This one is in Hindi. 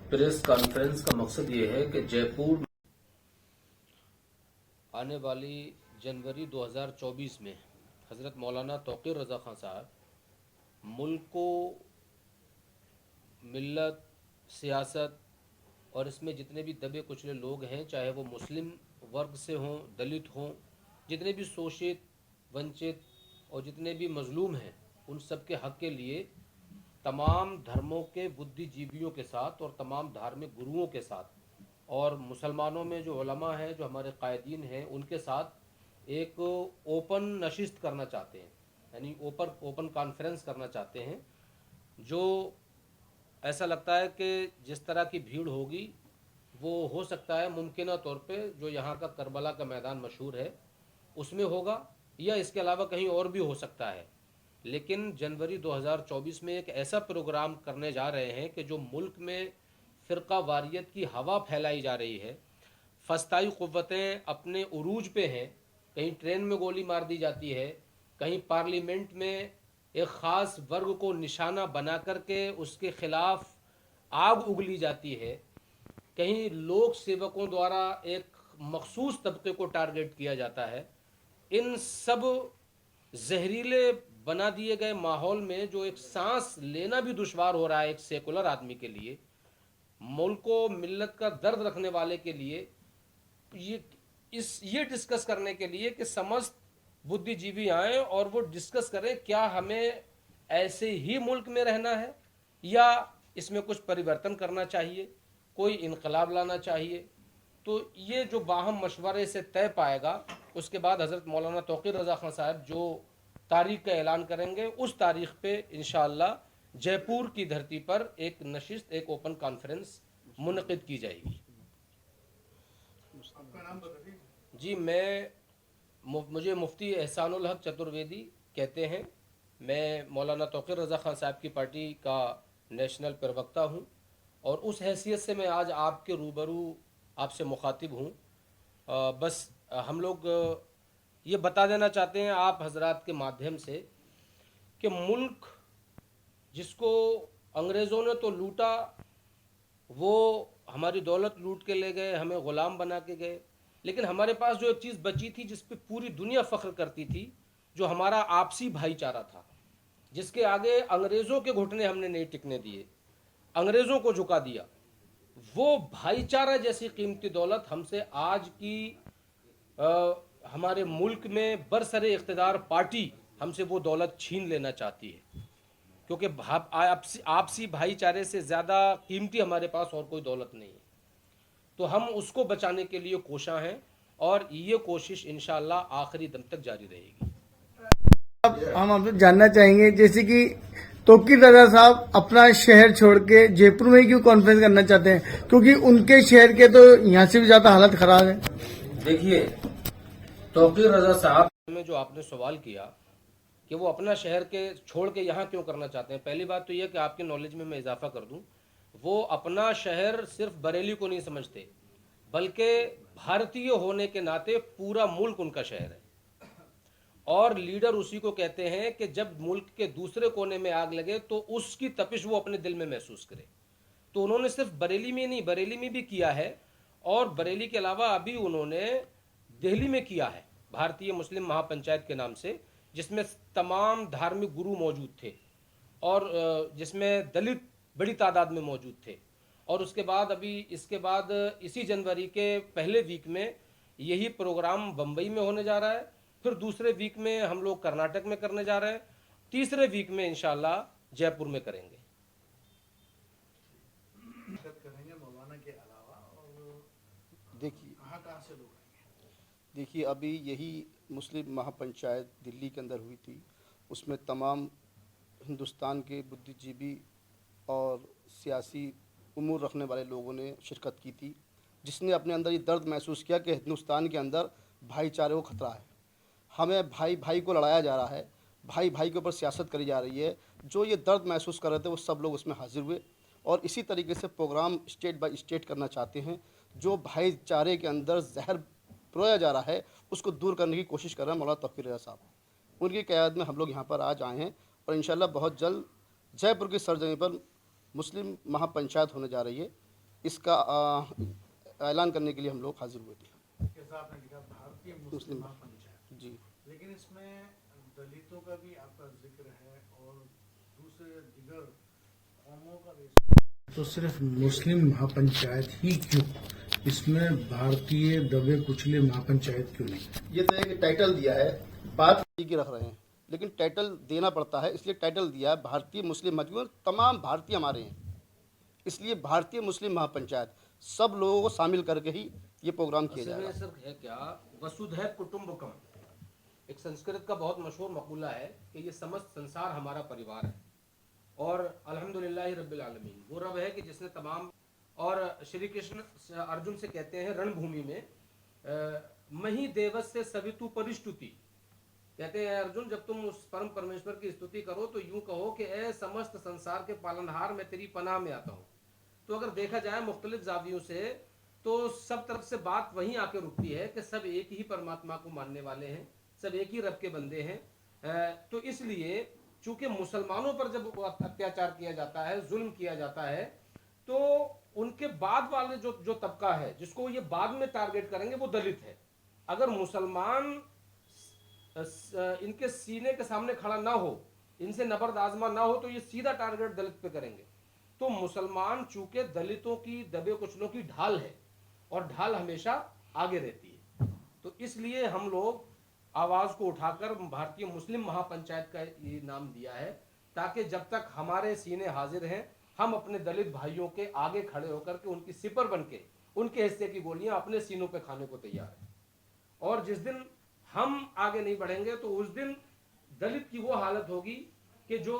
प्रेस कॉन्फ्रेंस का मकसद ये है कि जयपुर आने वाली जनवरी 2024 में हज़रत मौलाना तौक़ीर रज़ा ख़ान साहब मुल्क को मिल्लत, सियासत और इसमें जितने भी दबे कुचले लोग हैं, चाहे वो मुस्लिम वर्ग से हों, दलित हों, जितने भी शोषित, वंचित और जितने भी मजलूम हैं, उन सब के हक़ के लिए तमाम धर्मों के बुद्धिजीवियों के साथ और तमाम धार्मिक गुरुओं के साथ और मुसलमानों में जो उलमा हैं, जो हमारे कायदीन हैं, उनके साथ एक ओपन नशिस्त करना चाहते हैं, यानी ओपन कॉन्फ्रेंस करना चाहते हैं। जो ऐसा लगता है कि जिस तरह की भीड़ होगी वो हो सकता है मुमकिन तौर पे जो यहाँ का करबला का मैदान मशहूर है उसमें होगा, या इसके अलावा कहीं और भी हो सकता है। लेकिन जनवरी 2024 में एक ऐसा प्रोग्राम करने जा रहे हैं कि जो मुल्क में फ़िरका वारियत की हवा फैलाई जा रही है, फस्ताई क़ुव्वतें अपने उरूज पे हैं, कहीं ट्रेन में गोली मार दी जाती है, कहीं पार्लियामेंट में एक ख़ास वर्ग को निशाना बना करके उसके ख़िलाफ़ आग उगली जाती है, कहीं लोक सेवकों द्वारा एक मखसूस तबके को टारगेट किया जाता है। इन सब जहरीले बना दिए गए माहौल में जो एक सांस लेना भी दुश्वार हो रहा है एक सेकुलर आदमी के लिए, मुल्क को मिल्लत का दर्द रखने वाले के लिए, ये डिस्कस करने के लिए कि समस्त बुद्धिजीवी आए और वो डिस्कस करें क्या हमें ऐसे ही मुल्क में रहना है या इसमें कुछ परिवर्तन करना चाहिए, कोई इनकलाब लाना चाहिए। तो ये जो बाहम मशवरे से तय पाएगा, उसके बाद हज़रत मौलाना तौक़ीर रज़ा ख़ान साहब जो तारीख का ऐलान करेंगे, उस तारीख पे इंशाअल्लाह जयपुर की धरती पर एक नशिस्त, एक ओपन कॉन्फ्रेंस मुनक़िद की जाएगी। आपका नाम बताइए जी। मुझे मुफ्ती एहसानुल हक चतुर्वेदी कहते हैं। मैं मौलाना तौक़ीर रज़ा ख़ान साहब की पार्टी का नेशनल प्रवक्ता हूँ और उस हैसियत से मैं आज आपके रूबरू आपसे मुखातिब हूँ। बस हम लोग ये बता देना चाहते हैं आप हजरात के माध्यम से कि मुल्क जिसको अंग्रेज़ों ने तो लूटा, वो हमारी दौलत लूट के ले गए, हमें ग़ुलाम बना के गए, लेकिन हमारे पास जो एक चीज़ बची थी जिस पे पूरी दुनिया फ़ख्र करती थी, जो हमारा आपसी भाईचारा था, जिसके आगे अंग्रेज़ों के घुटने हमने नहीं टिकने दिए, अंग्रेज़ों को झुका दिया, वो भाईचारा जैसी कीमती दौलत हमसे आज की हमारे मुल्क में बरसरे इख्तिदार पार्टी हमसे वो दौलत छीन लेना चाहती है, क्योंकि आपसी भाईचारे से ज़्यादा कीमती हमारे पास और कोई दौलत नहीं है। तो हम उसको बचाने के लिए कोशां हैं और ये कोशिश इंशाअल्लाह आखिरी दम तक जारी रहेगी। अब हम आपसे जानना चाहेंगे, जैसे कि तौक़ीर रज़ा साहब अपना शहर छोड़ के जयपुर में क्यों कॉन्फ्रेंस करना चाहते हैं, क्योंकि उनके शहर के तो यहाँ से भी ज्यादा हालत खराब है। देखिए, तौक़ीर रज़ा साहब में जो आपने सवाल किया कि वो अपना शहर के छोड़ के यहाँ क्यों करना चाहते हैं, पहली बात तो यह कि आपकी नॉलेज में मैं इजाफा कर दूं, वो अपना शहर सिर्फ बरेली को नहीं समझते, बल्कि भारतीय होने के नाते पूरा मुल्क उनका शहर है। और लीडर उसी को कहते हैं कि जब मुल्क के दूसरे कोने में आग लगे तो उसकी तपिश वो अपने दिल में महसूस करे। तो उन्होंने सिर्फ बरेली में नहीं, बरेली में भी किया है और बरेली के अलावा अभी उन्होंने दिल्ली में किया है भारतीय मुस्लिम महापंचायत के नाम से, जिसमें तमाम धार्मिक गुरु मौजूद थे और जिसमें दलित बड़ी तादाद में मौजूद थे। और उसके बाद अभी इसके बाद इसी जनवरी के पहले वीक में यही प्रोग्राम बम्बई में होने जा रहा है, फिर दूसरे वीक में हम लोग कर्नाटक में करने जा रहे हैं, तीसरे वीक में इंशाल्लाह जयपुर में करेंगे। मौलाना के अलावा और देखिए अभी यही मुस्लिम महापंचायत दिल्ली के अंदर हुई थी, उसमें तमाम हिंदुस्तान के बुद्धिजीवी और सियासी उमूर रखने वाले लोगों ने शिरकत की थी, जिसने अपने अंदर ये दर्द महसूस किया कि हिंदुस्तान के अंदर भाईचारे को ख़तरा है, हमें भाई भाई को लड़ाया जा रहा है, भाई भाई के ऊपर सियासत करी जा रही है। जो ये दर्द महसूस कर रहे थे वो सब लोग उसमें हाजिर हुए और इसी तरीके से प्रोग्राम स्टेट बाय स्टेट करना चाहते हैं। जो भाईचारे के अंदर जहर परोया जा रहा है उसको दूर करने की कोशिश कर रहे हैं मौलाना तौक़ीर रज़ा साहब, उनकी क़यादत में हम लोग यहाँ पर आज आए हैं और इंशाअल्लाह बहुत जल्द जयपुर की सरजमी पर मुस्लिम महापंचायत होने जा रही है। इसका ऐलान करने के लिए हम लोग हाजिर हुए थे। जैसा आपने लिखा भारतीय मुस्लिम महापंचायत, जी लेकिन इसमें दलितों का भी आपका जिक्र है और दूसरे दिगर कौमों का भी, तो सिर्फ मुस्लिम महापंचायत ही क्यों, इसमें भारतीय दबे कुचले महापंचायत क्यों नहीं? ये तो एक टाइटल दिया है, बात की रख रहे हैं, लेकिन टाइटल देना पड़ता है, इसलिए टाइटल दिया है भारतीय मुस्लिम महापंचायत। तमाम भारतीय हमारे हैं, इसलिए भारतीय मुस्लिम महापंचायत सब लोगों को शामिल करके ही ये प्रोग्राम किया असल में जाएगा। सर है क्या, वसुधैव कुटुंबकम एक संस्कृत का बहुत मशहूर मकूला है कि ये समस्त संसार हमारा परिवार है। और अल्हम्दुलिल्लाह रब्बिल आलमीन, वो रब है कि जिसने तमाम, और श्री कृष्ण अर्जुन से कहते हैं रणभूमि में, मही देवस्य सवितु परिष्टुति, कहते हैं अर्जुन जब तुम उस परम परमेश्वर की स्तुति करो तो यूं कहो कि ए समस्त संसार के पालनहार, मैं तेरी पनाह में आता हूँ। तो अगर देखा जाए मुख्तलिफ जावियों से, तो सब तरफ से बात वहीं आके रुकती है कि सब एक ही परमात्मा को मानने वाले हैं, सब एक ही रब के बंदे हैं। तो इसलिए चूंकि मुसलमानों पर जब अत्याचार किया जाता है, जुल्म किया जाता है, तो उनके बाद वाले जो तबका है जिसको ये बाद में टारगेट करेंगे वो दलित है। अगर मुसलमान इनके सीने के सामने खड़ा ना हो, इनसे नबर्द आजमा ना हो, तो ये सीधा टारगेट दलित पे करेंगे। तो मुसलमान चूंकि दलितों की दबे कुचलों की ढाल है और ढाल हमेशा आगे रहती है, तो इसलिए हम लोग आवाज को उठाकर भारतीय मुस्लिम महापंचायत का ये नाम दिया है, ताकि जब तक हमारे सीने हाजिर हैं, हम अपने दलित भाइयों के आगे खड़े होकर के उनकी सिपर बन के उनके हिस्से की गोलियां अपने सीनों पे खाने को तैयार है। और जिस दिन हम आगे नहीं बढ़ेंगे तो उस दिन दलित की वो हालत होगी कि जो